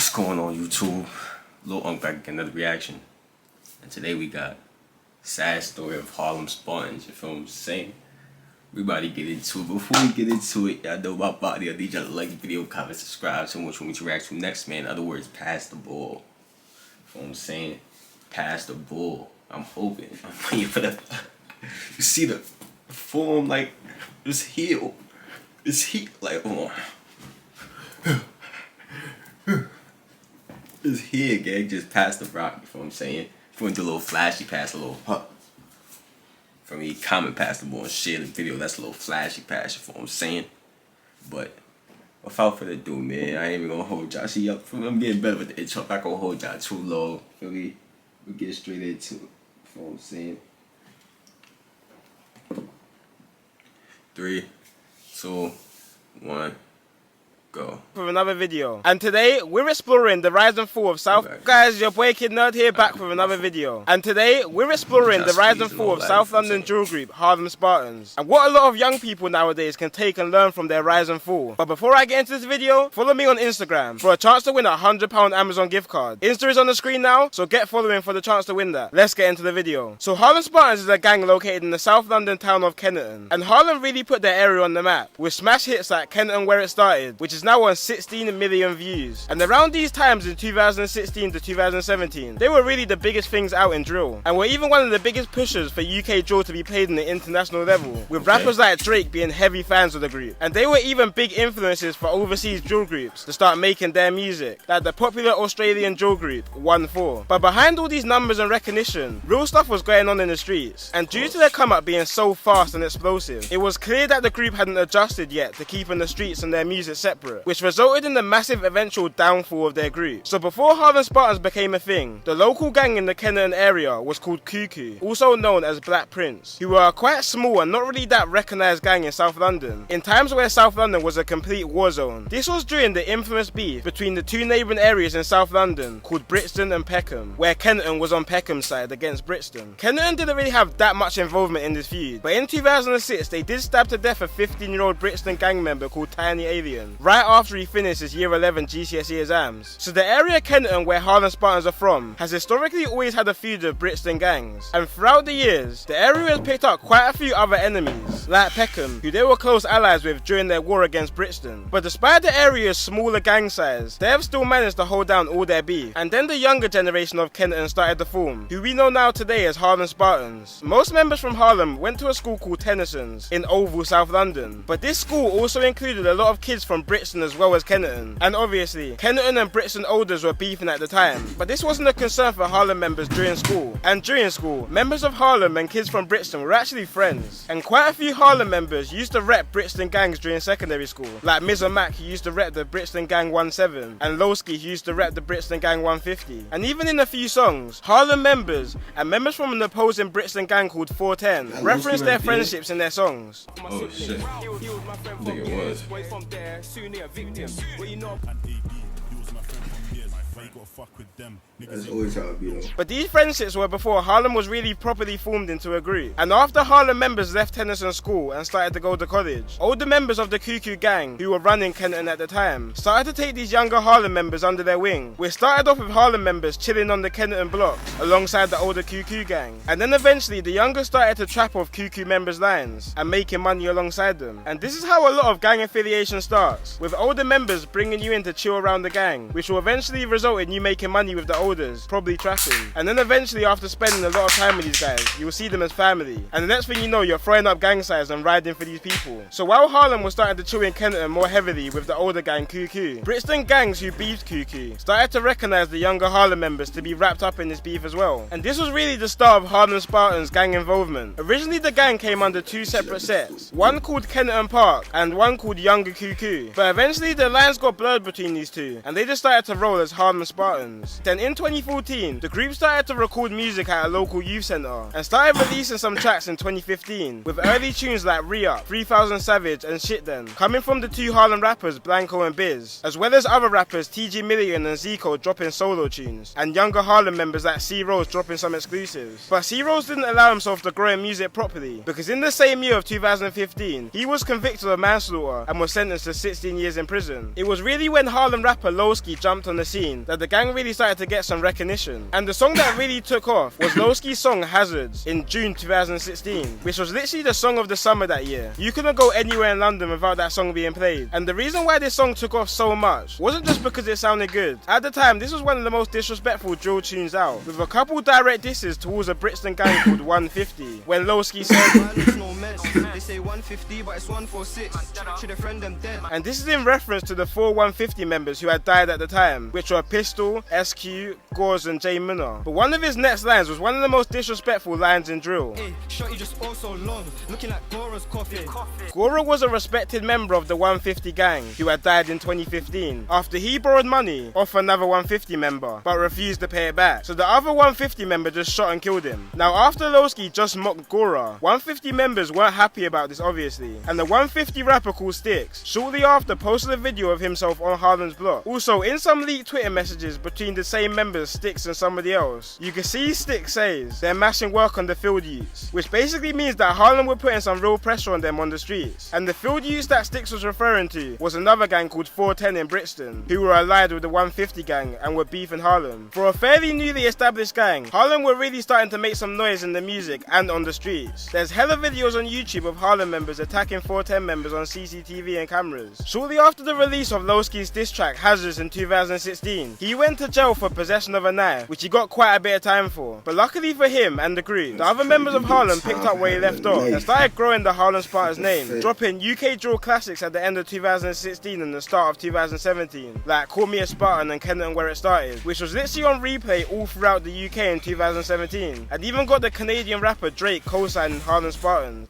What's going on, YouTube? Lil Unk back again, another reaction. And today we got sad story of Harlem Spartans. You feel what I'm saying? We about to get into it. Before we get into it, y'all know my body. I need y'all to like the video, comment, subscribe. So much for me to react to next, man. In other words, pass the ball. You feel what I'm saying? Pass the ball. I'm hoping. I'm waiting for the. You see the form, like this heel. This heel, like, hold on. This here, gang, just pass the rock, you feel what I'm saying? If you want to do a little flashy pass, a little for me, comment pass the ball and share the video, that's a little flashy pass, you feel what I'm saying? But without further ado, man, I ain't even gonna hold y'all. See, I'm getting better with the intro. I'm not gonna hold y'all too long. Feel me? We get straight into it. You feel what I'm saying? 3, 2, 1. Go. With another video, and today we're exploring the rise and fall of South. Guys, your boy Kid Nerd here, back with another video, and today we're exploring the rise and fall of South London drill group Harlem Spartans, and what a lot of young people nowadays can take and learn from their rise and fall. But before I get into this video, follow me on Instagram for a chance to win a £100 Amazon gift card. Insta is on the screen now, so get following for the chance to win that. Let's get into the video. So Harlem Spartans is a gang located in the South London town of Kennington, and Harlem really put their area on the map with smash hits like Kennington Where It Started, which is now on 16 million views. And around these times in 2016 to 2017, they were really the biggest things out in drill, and were even one of the biggest pushers for UK drill to be played in the international level, with rappers like Drake being heavy fans of the group. And they were even big influences for overseas drill groups to start making their music, like the popular Australian drill group 1-4. But behind all these numbers and recognition, real stuff was going on in the streets, and due to their come up being so fast and explosive, it was clear that the group hadn't adjusted yet to keeping the streets and their music separate, which resulted in the massive eventual downfall of their group. So before Harlem Spartans became a thing, the local gang in the Kennington area was called Cuckoo, also known as Black Prince, who were a quite small and not really that recognised gang in South London, in times where South London was a complete war zone. This was during the infamous beef between the two neighbouring areas in South London called Brixton and Peckham, where Kennington was on Peckham's side against Brixton. Kennington didn't really have that much involvement in this feud, but in 2006 they did stab to death a 15-year-old Brixton gang member called Tiny Alien, right after he finished his year 11 GCSE exams. So the area Kennington where Harlem Spartans are from has historically always had a feud of Brixton gangs, and throughout the years the area has picked up quite a few other enemies like Peckham, who they were close allies with during their war against Brixton. But despite the area's smaller gang size, they have still managed to hold down all their beef. And then the younger generation of Kennington started to form, who we know now today as Harlem Spartans. Most members from Harlem went to a school called Tennyson's in Oval, South London, but this school also included a lot of kids from Brixton as well as Kennington. And obviously, Kennington and Brixton Olders were beefing at the time, but this wasn't a concern for Harlem members during school. And during school, members of Harlem and kids from Brixton were actually friends, and quite a few Harlem members used to rep Brixton gangs during secondary school, like Miz and Mac, who used to rep the Brixton Gang 17, and Loski, who used to rep the Brixton Gang 150. And even in a few songs, Harlem members and members from an opposing Brixton gang called 410 referenced their friendships in their songs. Oh shit. I think it was. That's always how it be though. But these friendships were before Harlem was really properly formed into a group. And after Harlem members left Tennyson School and started to go to college, older members of the Cuckoo gang, who were running Kennington at the time, started to take these younger Harlem members under their wing. We started off with Harlem members chilling on the Kennington blocks alongside the older Cuckoo gang, and then eventually the younger started to trap off Cuckoo members' lines and making money alongside them. And this is how a lot of gang affiliation starts, with older members bringing you in to chill around the gang, which will eventually result in you making money with the olders, probably trapping. And then eventually, after spending a lot of time with these guys, you will see them as family. And the next thing you know, you're throwing up gang signs and riding for these people. So while Harlem was starting to chill in Kennington more heavily with the older gang Cuckoo, Brixton gangs who beefed Cuckoo started to recognise the younger Harlem members to be wrapped up in this beef as well. And this was really the start of Harlem Spartans' gang involvement. Originally the gang came under two separate sets, one called Kennington Park and one called Younger Cuckoo. But eventually the lines got blurred between these two, and they just started to roll as Harlem Harlem Spartans. Then in 2014, the group started to record music at a local youth centre and started releasing some tracks in 2015 with early tunes like Re-Up, 3000 Savage and Shit Then, coming from the two Harlem rappers Blanco and Biz, as well as other rappers TG Million and Zico dropping solo tunes, and younger Harlem members like C-Rose dropping some exclusives. But C-Rose didn't allow himself to grow in music properly, because in the same year of 2015, he was convicted of manslaughter and was sentenced to 16 years in prison. It was really when Harlem rapper Loski jumped on the scene that the gang really started to get some recognition. And the song that really took off was Loski's song Hazards in June 2016, which was literally the song of the summer that year. You couldn't go anywhere in London without that song being played. And the reason why this song took off so much wasn't just because it sounded good. At the time, this was one of the most disrespectful drill tunes out, with a couple direct disses towards a Brixton gang called 150, when Loski said, they say 150 but it's 146. Should have friend them dead. And this is in reference to the 4 150 members who had died at the time, which were Pistol, SQ, Gauze and J Munna. But one of his next lines was one of the most disrespectful lines in drill. Hey, shot you just all so long, looking like Gora's coffee. Gora was a respected member of the 150 gang who had died in 2015 after he borrowed money off another 150 member but refused to pay it back. So the other 150 member just shot and killed him. Now after Loski just mocked Gora, 150 members weren't happy about this obviously, and the 150 rapper called Sticks shortly after posted a video of himself on Harlem's block. Also, in some leaked Twitter messages between the same members, Sticks and somebody else, you can see Sticks says they're mashing work on the field youths, which basically means that Harlem were putting some real pressure on them on the streets. And the field youths that Sticks was referring to was another gang called 410 in Brixton, who were allied with the 150 gang and were beefing Harlem. For a fairly newly established gang, Harlem were really starting to make some noise in the music and on the streets. There's hella videos on YouTube of Harlem members attacking 410 members on CCTV and cameras. Shortly after the release of Loski's diss track Hazards in 2016, he went to jail for possession of a knife, which he got quite a bit of time for. But luckily for him and the group, the other members of Harlem picked up where he left off and started growing the Harlem Spartans name, dropping UK drill classics at the end of 2016 and the start of 2017, like Call Me a Spartan and Kenton Where It Started, which was literally on replay all throughout the UK in 2017, and even got the Canadian rapper Drake co-signing Harlem Spartans.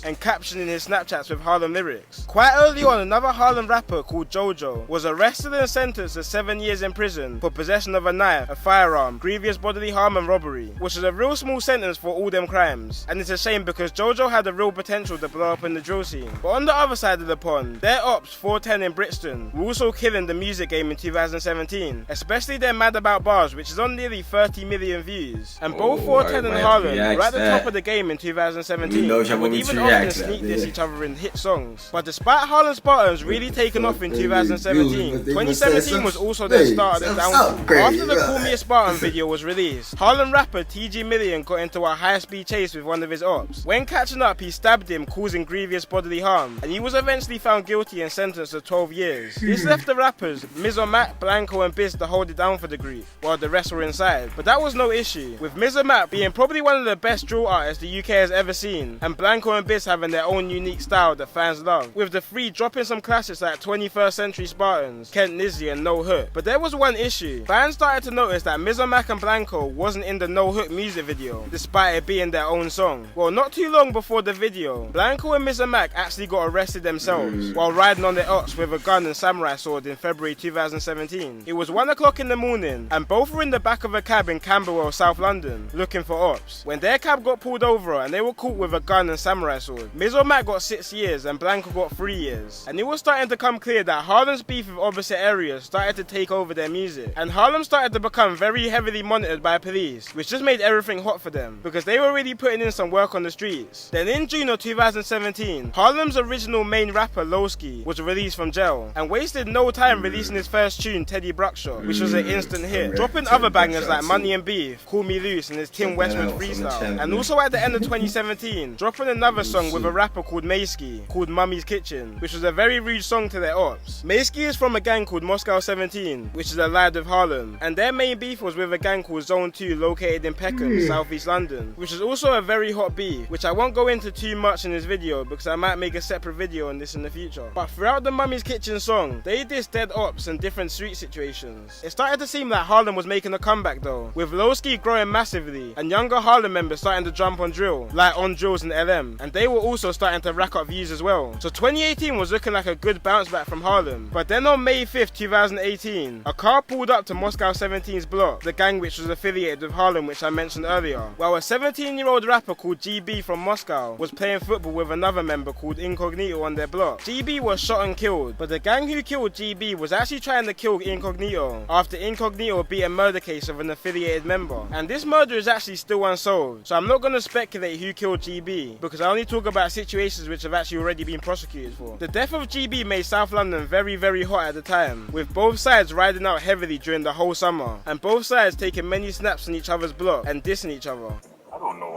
And captioning his Snapchats with Harlem lyrics. Quite early on, another Harlem rapper called Jojo was arrested and sentenced to 7 years in prison for possession of a knife, a firearm, grievous bodily harm and robbery, which is a real small sentence for all them crimes. And it's a shame because Jojo had a real potential to blow up in the drill scene. But on the other side of the pond, their ops, 410 in Brixton, were also killing the music game in 2017, especially their Mad About Bars, which is on nearly 30 million views. And both 410 and Harlem were at the top of the game in 2017, and would even often sneak diss each other in hit songs. But despite Harlem Spartans really taking off in 2017, 2017 was also the start of the downfall. After the Call Me a Spartan video was released, Harlem rapper TG Million got into a high-speed chase with one of his ops. When catching up, he stabbed him, causing grievous bodily harm, and he was eventually found guilty and sentenced to 12 years. This left the rappers Mizzo Mac, Blanco and Biz to hold it down for the group, while the rest were inside. But that was no issue, with Mizzo Mac being probably one of the best drill artists the UK has ever seen, and Blanco and Biz having their own unique style that fans love, with the three dropping some classics like 21st Century Spartans, Kent Nizzy and No Hook. But there was one issue. Fans started to notice that Mizzo Mac and Blanco wasn't in the No Hook music video, despite it being their own song. Well, not too long before the video, Blanco and Mizzo Mac actually got arrested themselves while riding on their ox with a gun and samurai sword in February 2017. It was 1 o'clock in the morning and both were in the back of a cab in Camberwell, South London, looking for ops, when their cab got pulled over and they were caught with a gun and samurai sword. Mizzo Mac got 6 years and Blanco got 3 years. And it was starting to come clear that Harlem's beef with opposite areas started to take over their music. And Harlem started to become very heavily monitored by police, which just made everything hot for them, because they were really putting in some work on the streets. Then in June of 2017, Harlem's original main rapper Loski was released from jail, and wasted no time releasing his first tune, Teddy Bruckshot, which was an instant hit, dropping other bangers like Money and Beef, Call Me Loose and his Tim Westwood freestyle. And also at the end of 2017, dropping another song with a rapper called Mayski, called Mummy's Kitchen, which was a very rude song to their ops. Mayski is from a gang called Moscow 17, which is allied with Harlem, and their main beef was with a gang called Zone 2 located in Peckham, southeast London, which is also a very hot beef, which I won't go into too much in this video because I might make a separate video on this in the future. But throughout the Mummy's Kitchen song, they dissed dead ops and different street situations. It started to seem like Harlem was making a comeback though, with Loski growing massively and younger Harlem members starting to jump on drill, like On Drills and LM, and they they were also starting to rack up views as well. So 2018 was looking like a good bounce back from Harlem. But then on May 5th, 2018, a car pulled up to Moscow 17's block, the gang which was affiliated with Harlem, which I mentioned earlier, while a 17-year-old rapper called GB from Moscow was playing football with another member called Incognito on their block. GB was shot and killed, but the gang who killed GB was actually trying to kill Incognito after Incognito beat a murder case of an affiliated member. And this murder is actually still unsolved, so I'm not going to speculate who killed GB, because I only talk about situations which have actually already been prosecuted for. The death of GB made South London very, very hot at the time, with both sides riding out heavily during the whole summer, and both sides taking many snaps on each other's block and dissing each other. I don't know.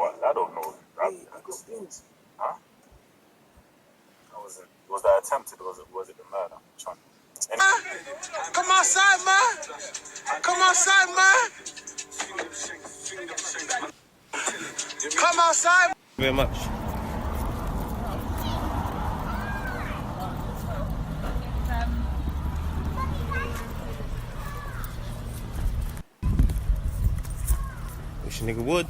Huh? Was that attempted? Was it the murder? Come outside, man. Come outside, man. Come outside. Very much. Wish a nigga would.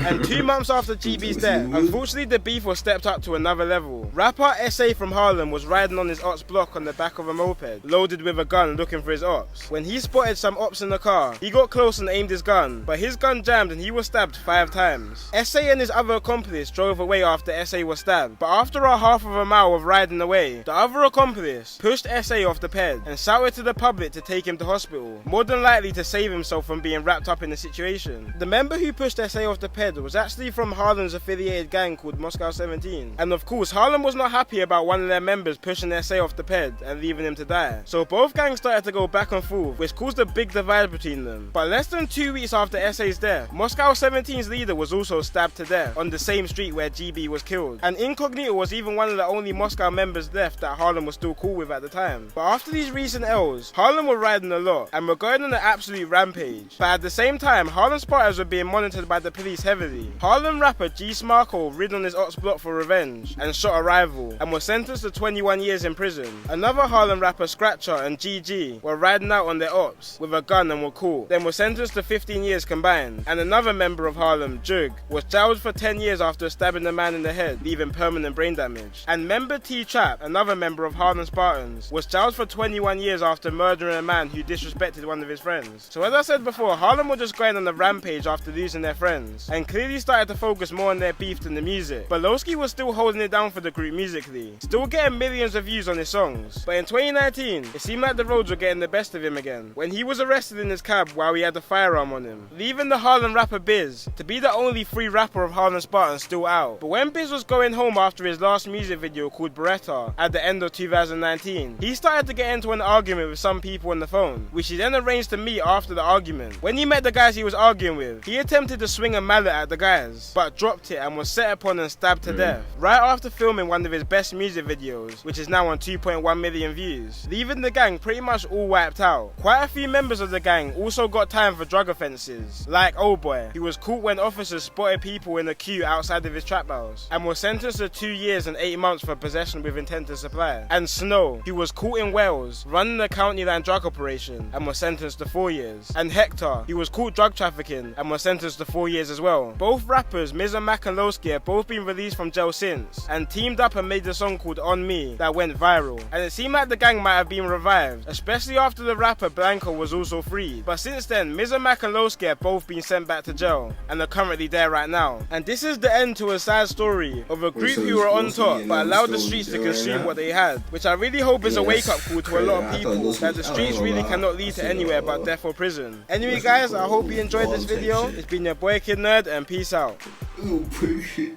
And 2 months after GB's death, unfortunately the beef was stepped up to another level. Rapper SA from Harlem was riding on his ops block on the back of a moped, loaded with a gun looking for his ops. When he spotted some ops in the car, he got close and aimed his gun, but his gun jammed and he was stabbed 5 times. SA and his other accomplice drove away after SA was stabbed, but after a half of a mile of riding away, the other accomplice pushed SA off the ped and shouted to the public to take him to hospital, more than likely to save himself from being wrapped up in the situation. The member who pushed SA off the ped was actually from Harlem's affiliated gang called Moscow 17, and of course Harlem was not happy about one of their members pushing SA off the ped and leaving him to die. So both gangs started to go back and forth, which caused a big divide between them. But less than 2 weeks after SA's death, Moscow 17's leader was also stabbed to death on the same street where GB was killed, and Incognito was even one of the only Moscow members left that Harlem was still cool with at the time. But after these recent L's, Harlem were riding a lot and were going on an absolute rampage. But at the same time, Harlem Spartans were being monitored by the police heavily. Harlem rapper G Smarko rid on his ops block for revenge and shot a rival and was sentenced to 21 years in prison. Another Harlem rapper Scratcher and GG were riding out on their ops with a gun and were caught, then were sentenced to 15 years combined. And another member of Harlem, Jug, was jailed for 10 years after stabbing a man in the head, leaving permanent brain damage. And member T-Trap, another member of Harlem Spartans, was jailed for 21 years after murdering a man who disrespected one of his friends. So as I said before, Harlem were just going on a rampage after losing their friends, and clearly started to focus more on their beef than the music. But Loski was still holding it down for the group musically, still getting millions of views on his songs. But in 2019, it seemed like the roads were getting the best of him again, when he was arrested in his cab while he had a firearm on him, leaving the Harlem rapper Biz to be the only free rapper of Harlem Spartans still out. But when Biz was going home after his last music video called Beretta at the end of 2019, he started to get into an argument with some people on the phone, which he then arranged to meet after the argument. When he met the guys he was arguing with, he attempted to swing a mallet at the guys, but dropped it and was set upon and stabbed to death, right after filming one of his best music videos, which is now on 2.1 million views, leaving the gang pretty much all wiped out. Quite a few members of the gang also got time for drug offences, like Old Boy, who was caught when officers spotted people in a queue outside of his trap house, and was sentenced to 2 years and 8 months for possession with intent to supply, and Snow, who was caught in Wales running a county line drug operation and was sentenced to 4 years, and Hector, who was caught drug trafficking and was sentenced to 4 years as well. Both rappers Miz and Mac and Loski have both been released from jail since, and teamed up and made a song called On Me that went viral, and it seemed like the gang might have been revived, especially after the rapper Blanco was also freed. But since then, Miz and Mac and Loski have both been sent back to jail and are currently there right now. And this is the end to a sad story of a group who were on top but allowed the streets to consume what they had, which I really hope is a wake-up call to a lot of people that the streets really cannot lead to anywhere but death or prison. Anyway guys, I hope you enjoyed this video. It's been your boy Kid Nerd, and peace out. Oh, push it.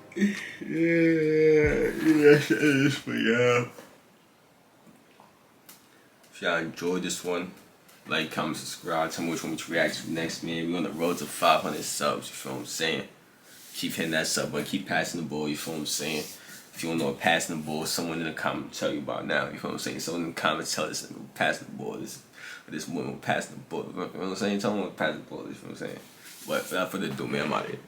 Yeah, that's it for y'all. If y'all enjoyed this one, like, comment, subscribe, tell me which one we react to next, man. We on the road to 500 subs, you feel what I'm saying? Keep hitting that sub button, keep passing the ball, you feel what I'm saying? If you don't know what passing the ball is, someone in the comment tell you about now, you feel what I'm saying? Someone in the comments tell us passing the ball, this woman passing the ball, you know what I'm saying? Tell me what passing the ball is, you feel what I'm saying? But without further ado, man, I'm out of here.